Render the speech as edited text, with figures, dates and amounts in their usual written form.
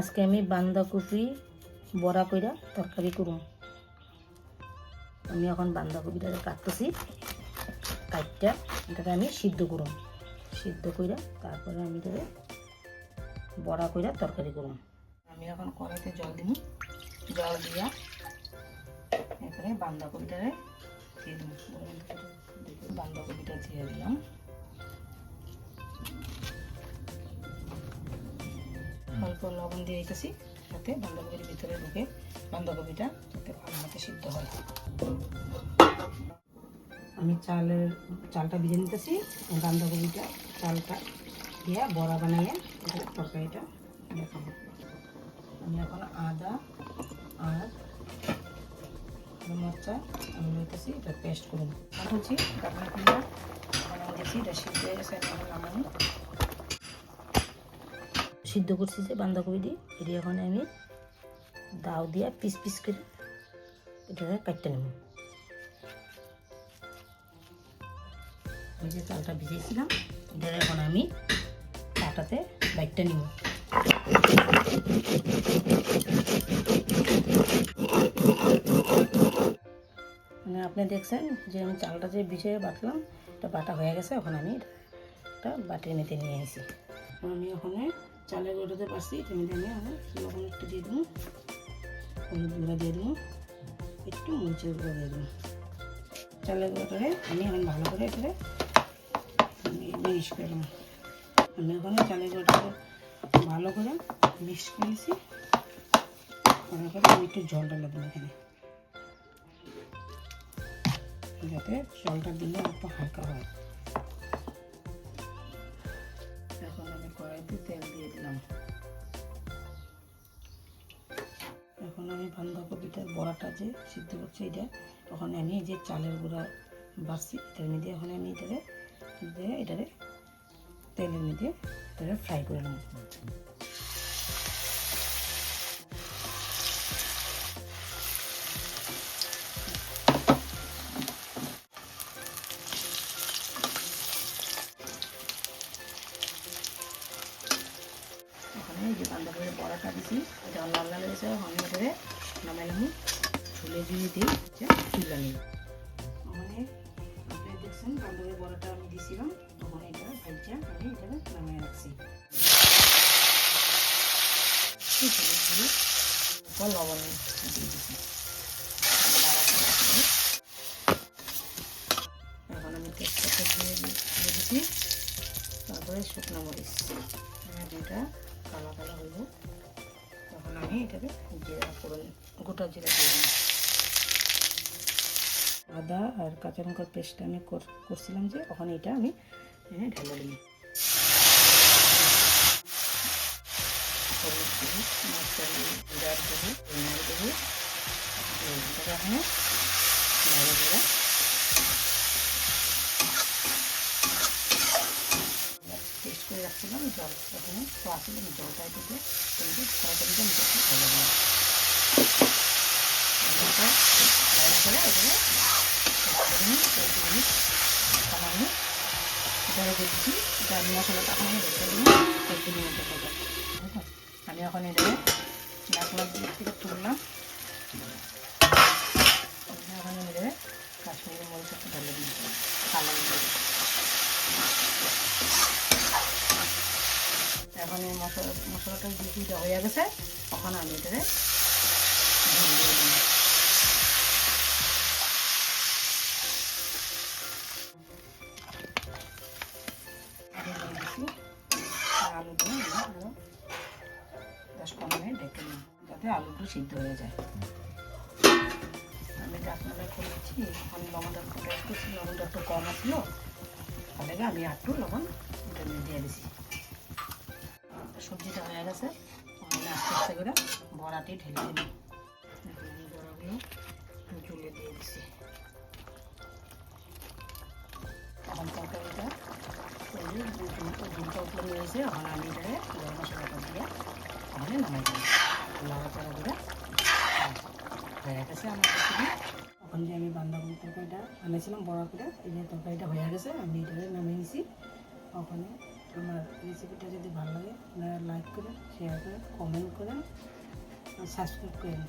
আজকে আমি বাঁধাকপি বড়া কইরা তরকারি করুম। আমি এখন বাঁধাকপিটাকে কাটতেছি, কাটটা এটাকে আমি সিদ্ধ করুম। সিদ্ধ কইরা তারপরে আমি এটাকে বড়া কইরা তরকারি করুম। আমি এখন কড়াইতে জল দিব, জল দিয়া এখানে বাঁধাকপিটারে দিয়ে দিব। বাঁধাকপিটা দিয়ে দিলাম। অল্প লবণ দিয়ে রেখেছি যাতে বাঁধাকপির ভিতরে ঢুকে বাঁধাকপিটা যাতে ভালো মতো সিদ্ধ হয়। আমি চালটা ভিজে নিতেছি, বাঁধাকপিটা চালটা দিয়ে বড়া বানাইয়ে তরকারিটা দেখাবো। আমি এখন আদা আর মরচা আমি নিতেছি, এটা পেস্ট করুন। বলছি কাঁকড়া বানাই দিচ্ছি, এটা সিদ্ধ হয়ে গেছে। এখন নামানো সিদ্ধ করছি যে বাঁধাকপি দিয়ে এটি এখন আমি দাও দিয়া পিস পিস করে এটাকে কাটতে নেব। ওই যে চালটা ভিজিয়েছিলাম এটা এখন আমি কাটাতে বাইটটা নিব। মানে আপনি দেখছেন যে আমি চালটা যে ভিজিয়ে বাটলাম, এটা বাটা হয়ে গেছে। এখন আমি এটা বাটির মেতে নিয়ে আসি। আমি ওখানে চালের গুঁড়োতে পারছি, এটা মেতে নিয়ে আমি লবণ একটু দিয়ে দেবো, হলুদ গুঁড়া দিয়ে দেবো, একটু মরিচের গুঁড়া দিয়ে দেবো। চালের গুঁড়োটারে আমি এখন ভালো করে এটারে মিক্স করে দেবো। আমি ওখানে চালের গুঁড়োটাকে ভালো করে মিক্স করেছি। করার পরে আমি একটু জলটা দেবো এখানে, যাতে জলটা দিলে একটু হালকা হয়। এখন আমি কড়াইতে তেল দিয়ে দিলাম। এখন আমি বাঁধাকপিটার বড়াটা যে সিদ্ধ করছি এটা ওখানে আমি এই যে চালের গুঁড়া বাড়ছি এটার মধ্যে এখন আমি এটারে তেলের মধ্যে এটারে ফ্রাই করে নেব। এই যে বাঁধাকপির বড়াটা দিছি, এটা লাল লাল হয়েছে। আমি এটারে নামাই নিই, ঝুলে দিয়ে দিই চুলা নিই। মানে আপনি দেখছেন বাঁধাকপির বড়াটা আমি দিয়েছিলাম, তখন এটা ভাজা আমি এটাকে নামাই রাখছি। লবণ দিয়ে দিচ্ছি। এখন আমি তেজপাতা দিয়ে দিচ্ছি, তারপরে শুকনো মরিচ। এটা কালা কালা হইব, তখন আমি এটাকে জিরা ফোড়ন গোটা জিরা দিয়ে দিই। আদা আর কাঁচা লঙ্কার পেস্ট আমি করছিলাম যে ওখানে এটা আমি ঢেলে দিই। হলুদ দেবো, মশলা দেবো, জিরার দেবো, ধনিয়ার দেবো, এটাকে এখানে নেড়ে দেবো। টেস্ট করে রাখছিলাম জল, এখানে তো আসলে আমি জলটা দিতে কিন্তু তরকারিটা আমি একটু ভালো দিলাম। করে এগুলো 10 মিনিট বানানো এটাকে দিচ্ছি। এটা মশলাটা এখন আমি রেখে দেবো 1-2 মিনিটের মতো। আমি এখন এটাকে ডাকলা দিয়ে থেকে তুললাম। এখন আমি এটাকে কাশ্মীরি মরিচ একটু ঢেলে দিই, কালো মরিচ। এখন এই মশলাটা দিয়ে হয়ে গেছে, তখন আমি এটাকে দিয়ে দিই। আলুটা আরও 10-15 মিনিট ঢেকে নিই যাতে আলুটা সিদ্ধ হয়ে যায়। আমি ডাকনাটা করেছি, এখন লবণটা একটু টেস্ট করছি, লবণটা একটু কম আসলো, তাহলে আমি একটু লবণ এটা দিয়ে দিছি। সবজিটা হয়ে গেছে, আমি আস্তে আস্তে করে বড়াটি ঢেলে দিই। এখন আমি বড়াগুলো চুলে দিয়ে দিছি। এখন তরকারিটা দুধটা উপরে নিয়েছে, এখন আমি এটাকে গরম মশলাটা দিয়ে তাহলে নামাই দিই। নাড়াচাড়া করে হয়ে গেছে আমার রেসিপি। এখন যে আমি বাঁধাকপি তরকারিটা আনেছিলাম বড়া করে, এই যে তরকারিটা হয়ে গেছে, আমি এটাকে নামিয়ে নিয়েছি। ওখানে আমার রেসিপিটা যদি ভালো লাগে আপনারা লাইক করেন, শেয়ার করেন, কমেন্ট করেন আর সাবস্ক্রাইব করেন।